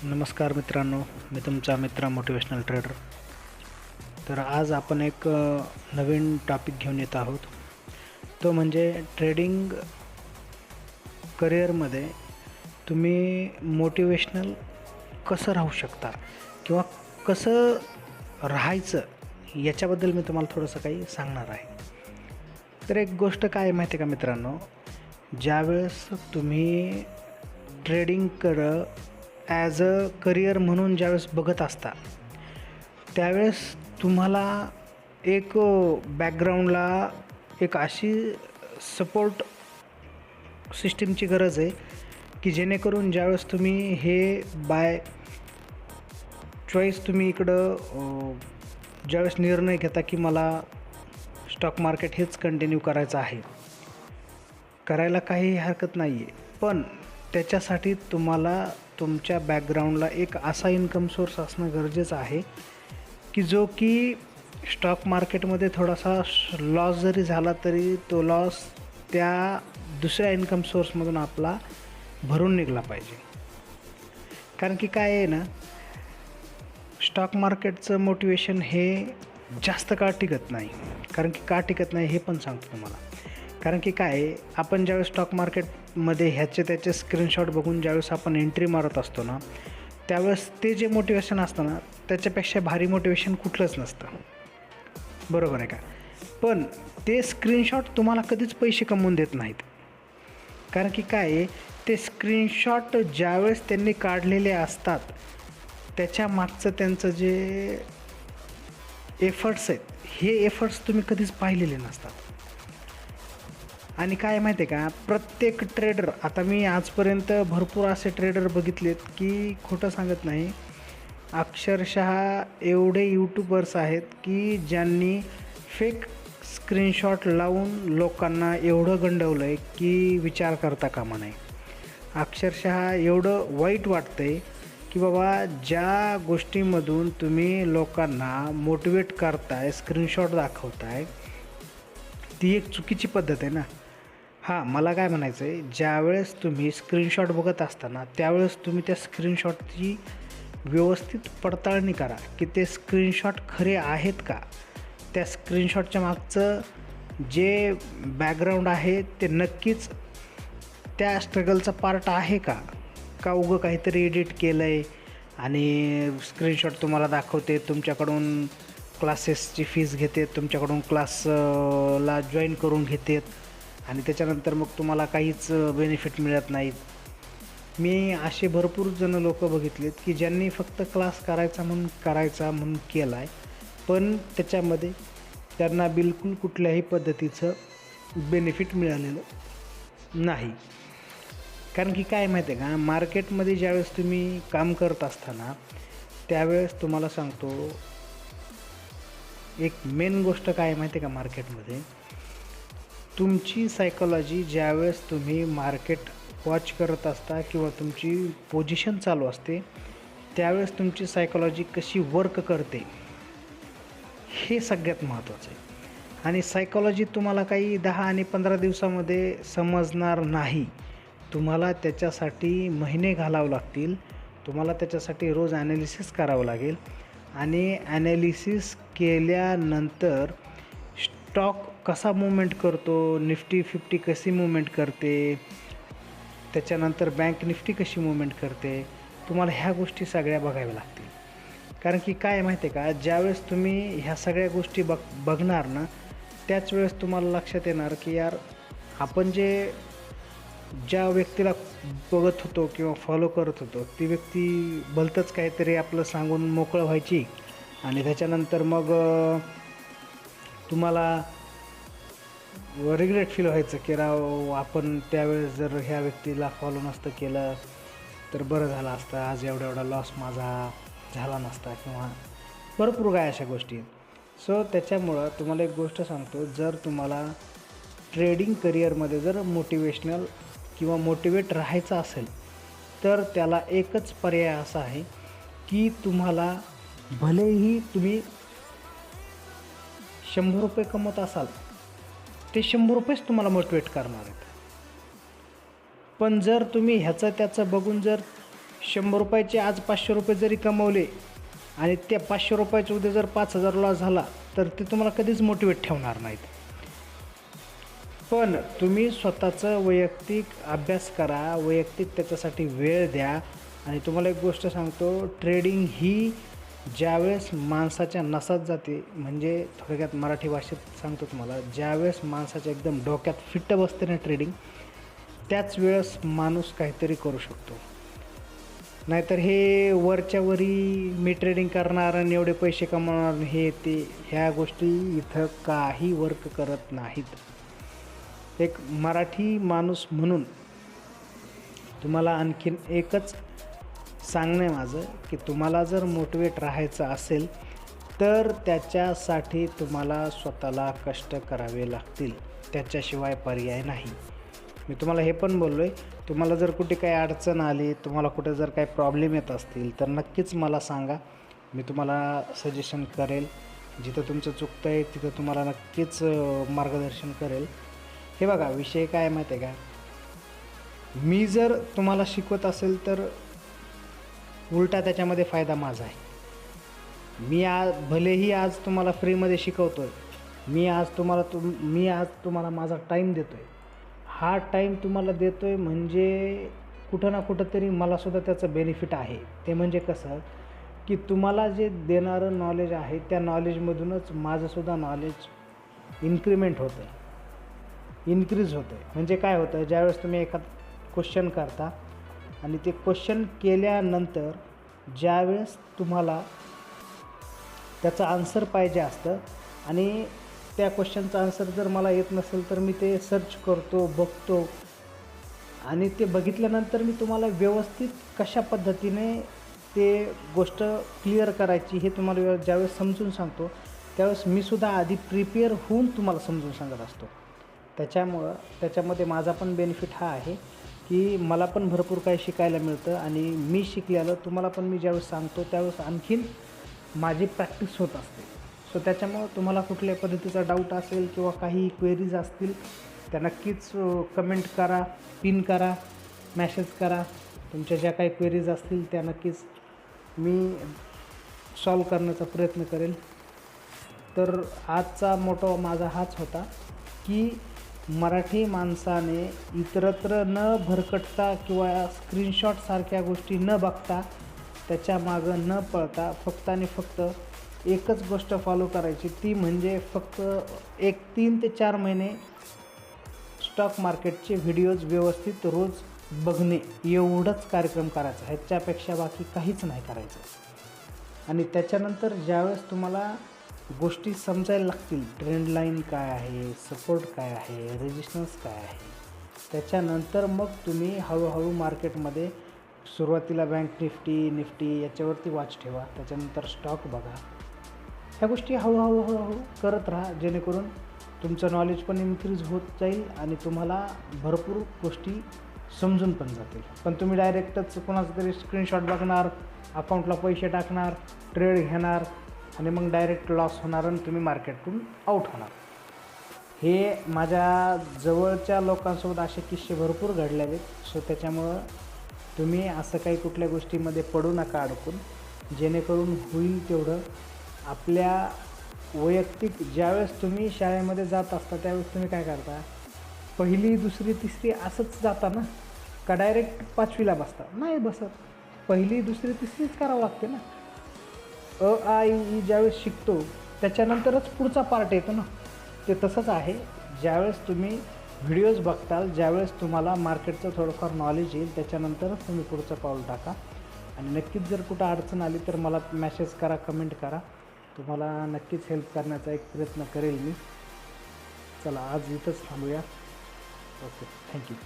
नमस्कार मित्रांनो, मी तुमचा मित्र मोटिवेशनल ट्रेडर. तर आज आपण एक नवीन टॉपिक घेऊन येत आहोत. तो म्हणजे ट्रेडिंग करिअरमध्ये तुम्ही मोटिवेशनल कसं राहू शकता किंवा कसं राहायचं याच्याबद्दल मी तुम्हाला थोडंसं काही सांगणार आहे. तर एक गोष्ट काय आहे माहिती आहे का मित्रांनो, ज्यावेळेस तुम्ही ट्रेडिंगकडं ॲज अ करिअर म्हणून ज्यावेळेस बघत असता त्यावेळेस तुम्हाला एक बॅकग्राऊंडला एक अशी सपोर्ट सिस्टीमची गरज आहे की जेणेकरून ज्यावेळेस तुम्ही हे बाय चॉईस तुम्ही इकडं ज्यावेळेस निर्णय घेता की मला स्टॉक मार्केट हेच कंटिन्यू करायचं आहे, करायला काही हरकत नाही आहे, पण त्याच्यासाठी तुम्हाला तुमच्या बॅकग्राऊंडला एक असा इन्कम सोर्स असणं गरजेचं आहे की जो की स्टॉक मार्केटमध्ये थोडासा लॉस जरी झाला तरी तो लॉस त्या दुसऱ्या इन्कम सोर्समधून आपला भरून निघला पाहिजे. कारण की काय आहे ना, स्टॉक मार्केटचं मोटिवेशन हे जास्त काळ टिकत नाही. कारण की का टिकत नाही हे पण सांगतो तुम्हाला. कारण की काय आहे, आपण ज्यावेळेस स्टॉक मार्केटमध्ये त्याचे स्क्रीनशॉट बघून ज्यावेळेस आपण एंट्री मारत असतो ना, त्यावेळेस ते जे मोटिवेशन असतं ना त्याच्यापेक्षा भारी मोटिवेशन कुठलंच नसतं, बरोबर आहे का? पण ते स्क्रीनशॉट तुम्हाला कधीच पैसे कमवून देत नाहीत. कारण की काय आहे, ते स्क्रीनशॉट ज्यावेळेस त्यांनी काढलेले असतात त्याच्या मागचं त्यांचं जे एफर्ट्स आहेत, हे एफर्ट्स तुम्ही कधीच पाहिलेले नसतात. आणि काय माहिती आहे का, प्रत्येक ट्रेडर, आता मी आजपर्यंत भरपूर असे ट्रेडर बघितलेत की खोटं सांगत नाही, अक्षरशः एवढे यूट्यूबर्स आहेत की ज्यांनी फेक स्क्रीनशॉट लावून लोकांना एवढं गंडवलं आहे की विचार करता कामा नाही. अक्षरशः एवढं वाईट वाटतं आहे की बाबा, ज्या गोष्टीमधून तुम्ही लोकांना मोटिवेट करताय, स्क्रीनशॉट दाखवताय, ती एक चुकीची पद्धत आहे ना. हां, मला काय म्हणायचं आहे, ज्यावेळेस तुम्ही स्क्रीनशॉट बघत असताना त्यावेळेस तुम्ही त्या स्क्रीनशॉटची व्यवस्थित पडताळणी करा की ते स्क्रीनशॉट खरे आहेत का, त्या स्क्रीनशॉटच्या मागचं जे बॅकग्राऊंड आहे ते नक्कीच त्या स्ट्रगलचा पार्ट आहे का, का उगं काहीतरी एडिट केलं आहे आणि स्क्रीनशॉट तुम्हाला दाखवते, तुमच्याकडून क्लासेसची फीस घेते, तुमच्याकडून क्लासला जॉईन करून घेतात आणि त्याच्यानंतर मग तुम्हाला काहीच बेनिफिट मिळत नाहीत. मी असे भरपूर जण लोक बघितलेत की ज्यांनी फक्त क्लास करायचा म्हणून केला आहे, पण त्याच्यामध्ये त्यांना बिलकुल कुठल्याही पद्धतीचं बेनिफिट मिळालेलं नाही. कारण की काय माहिती आहे का, मार्केटमध्ये ज्यावेळेस तुम्ही काम करत असताना त्यावेळेस तुम्हाला सांगतो, एक मेन गोष्ट काय माहिती आहे का, मार्केटमध्ये तुमची सायकॉलॉजी ज्यावेळेस तुम्ही मार्केट वॉच करत असता किंवा तुमची पोझिशन चालू असते त्यावेळेस तुमची सायकॉलॉजी कशी वर्क करते हे सगळ्यात महत्त्वाचं आहे. आणि सायकॉलॉजी तुम्हाला काही 10 आणि 15 दिवसामध्ये समजणार नाही. तुम्हाला त्याच्यासाठी महिने घालावे लागतील. तुम्हाला त्याच्यासाठी रोज ॲनालिसिस करावं लागेल आणि ॲनालिसिस केल्यानंतर स्टॉक कसा मूवमेंट करतो, निफ्टी 50 कशी मूवमेंट करते, त्याच्यानंतर बँक निफ्टी कशी मूवमेंट करते, तुम्हाला ह्या गोष्टी सगळ्या बघाव्या लागतील. कारण की काय माहिती आहे का, ज्यावेळेस तुम्ही ह्या सगळ्या गोष्टी बघणार ना, त्याच वेळेस तुम्हाला लक्षात येणार की यार, आपण ज्या व्यक्तीला बघत होतो किंवा फॉलो करत होतो ती व्यक्ती भलतंच काहीतरी आपलं सांगून मोकळं व्हायची आणि त्याच्यानंतर मग तुम्हाला रिग्रेट फील व्हायचं की राव, आपण त्यावेळेस जर ह्या व्यक्तीला फॉलो नसतं केलं तर बरं झालं असतं, आज एवढा लॉस माझा झाला नसता, किंवा भरपूर काय अशा गोष्टी आहेत. सो त्याच्यामुळं तुम्हाला एक गोष्ट सांगतो, जर तुम्हाला ट्रेडिंग करिअरमध्ये जर मोटिवेशनल किंवा मोटिवेट राहायचं असेल तर त्याला एकच पर्याय असा आहे की तुम्हाला, भलेही तुम्ही 100 रुपये कमवत असाल, ते 100 रुपयेच तुम्हाला मोटिवेट करणार आहेत. पण जर तुम्ही ह्याचं त्याचं बघून जर 100 रुपयाचे आज 500 रुपये जरी कमवले आणि त्या 500 रुपयाच्या उद्या जर 5,000 लॉस झाला तर ते तुम्हाला कधीच मोटिवेट ठेवणार नाहीत. पण तुम्ही स्वतःचं वैयक्तिक अभ्यास करा, वैयक्तिक त्याच्यासाठी वेळ द्या. आणि तुम्हाला एक गोष्ट सांगतो, ट्रेडिंग ही ज्यावेळेस माणसाच्या नसात जाते, म्हणजे थोडक्यात मराठी भाषेत सांगतो तुम्हाला, ज्यावेळेस माणसाच्या एकदम डोक्यात फिट्ट बसते ना ट्रेडिंग, त्याच वेळेस माणूस काहीतरी करू शकतो. नाहीतर हे वरच्या वरी मी ट्रेडिंग करणार आणि एवढे पैसे कमवणार हे ते ह्या गोष्टी इथं काही वर्क करत नाहीत. एक मराठी माणूस म्हणून तुम्हाला आणखीन एकच सांगणं आहे माझं, की तुम्हाला जर मोटिवेट राहायचं असेल तर त्याच्यासाठी तुम्हाला स्वतःला कष्ट करावे लागतील, त्याच्याशिवाय पर्याय नाही. मी तुम्हाला हे पण बोललो आहे, तुम्हाला जर कुठे काही अडचण आली, तुम्हाला कुठे जर काही प्रॉब्लेम येत असतील तर नक्कीच मला सांगा, मी तुम्हाला सजेशन करेल. जिथं तुमचं चुकतं आहे तिथं तुम्हाला नक्कीच मार्गदर्शन करेल. हे बघा, विषय काय माहीत आहे का, मी जर तुम्हाला शिकवत असेल तर उलटा त्याच्यामध्ये फायदा माझा आहे. भलेही आज तुम्हाला फ्रीमध्ये शिकवतो आहे, मी आज तुम्हाला माझा टाईम देतो आहे. हा टाईम तुम्हाला देतो आहे म्हणजे कुठं ना कुठं तरी मलासुद्धा त्याचं बेनिफिट आहे. ते म्हणजे कसं, की तुम्हाला जे देणारं नॉलेज आहे त्या नॉलेजमधूनच माझंसुद्धा नॉलेज इन्क्रीमेंट होतं आहे, इन्क्रीज होतं आहे. म्हणजे काय होतं, ज्यावेळेस तुम्ही एखादा क्वेश्चन करता आणि ते क्वेश्चन केल्यानंतर ज्यावेळेस तुम्हाला त्याचं आन्सर पाहिजे असतं आणि त्या क्वेश्चनचं आन्सर जर मला येत नसेल तर मी ते सर्च करतो, बघतो आणि ते बघितल्यानंतर मी तुम्हाला व्यवस्थित कशा पद्धतीने ते गोष्ट क्लिअर करायची हे तुम्हाला ज्यावेळेस समजून सांगतो त्यावेळेस मी सुद्धा आधी प्रिपेअर होऊन तुम्हाला समजून सांगत असतो. त्याच्यामुळं त्याच्यामध्ये माझा पण बेनिफिट हा आहे की मला पण भरपूर काही शिकायला मिळतं आणि मी शिकलेलं तुम्हाला पण मी ज्यावेळेस सांगतो त्यावेळेस आणखीन माझी प्रॅक्टिस होत असते. सो त्याच्यामुळं तुम्हाला कुठल्या पद्धतीचा डाऊट असेल किंवा काही क्वेरीज असतील त्या नक्कीच कमेंट करा, पिन करा, मॅसेज करा. तुमच्या ज्या काही क्वेरीज असतील त्या नक्कीच मी सॉल्व करण्याचा प्रयत्न करेल. तर आजचा मोटो माझा हाच होता की मराठी माणसाने इतरत्र न भरकटता किंवा स्क्रीनशॉटसारख्या गोष्टी न बघता त्याच्यामागं न पळता फक्त आणि फक्त एकच गोष्ट फॉलो करायची, ती म्हणजे फक्त 3 ते 4 महिने स्टॉक मार्केटचे व्हिडिओज व्यवस्थित रोज बघणे, एवढंच कार्यक्रम करायचा, ह्याच्यापेक्षा बाकी काहीच नाही करायचं. आणि त्याच्यानंतर ज्यावेळेस तुम्हाला गोष्टी समजायला लागतील, ट्रेंड लाईन काय आहे, सपोर्ट काय आहे, रेजिस्टन्स काय आहे, त्याच्यानंतर मग तुम्ही हळूहळू मार्केटमध्ये सुरुवातीला बँक निफ्टी याच्यावरती वॉच ठेवा, त्याच्यानंतर स्टॉक बघा. ह्या गोष्टी हळूहळू करत राहा, जेणेकरून तुमचं नॉलेज पण इन्क्रीज होत जाईल आणि तुम्हाला भरपूर गोष्टी समजून पण जातील. पण तुम्ही डायरेक्टच कोणाचं तरी स्क्रीनशॉट बघणार, अकाउंटला पैसे टाकणार, ट्रेड घेणार आणि मग डायरेक्ट लॉस होणार आणि तुम्ही मार्केटतून आऊट होणार. हे माझ्या जवळच्या लोकांसोबत असे किस्से भरपूर घडलेले आहेत. सो त्याच्यामुळं तुम्ही असं काही कुठल्या गोष्टीमध्ये पडू नका अडकून, जेणेकरून होईल तेवढं आपल्या वैयक्तिक. ज्यावेळेस तुम्ही शाळेमध्ये जात असता त्यावेळेस तुम्ही काय करता, 1ली, 2री, 3री असंच जाता ना, का डायरेक्ट 5वीला बसता? नाही बसत. 1ली, 2री, 3रीच करावं लागते ना. अ आ इ ई ज्यावेळेस शिकतो त्याच्यानंतरच पुढचा पार्ट येतो ना. ते तसंच आहे, ज्यावेळेस तुम्ही व्हिडिओज बघताल, ज्यावेळेस तुम्हाला मार्केटचं थोडंफार नॉलेज येईल त्याच्यानंतरच तुम्ही पुढचं पाऊल टाका. आणि नक्कीच जर कुठं अडचण आली तर मला मॅसेज करा, कमेंट करा, तुम्हाला नक्कीच हेल्प करण्याचा एक प्रयत्न करेल मी. चला आज इथंच थांबूया. Okay, thank you.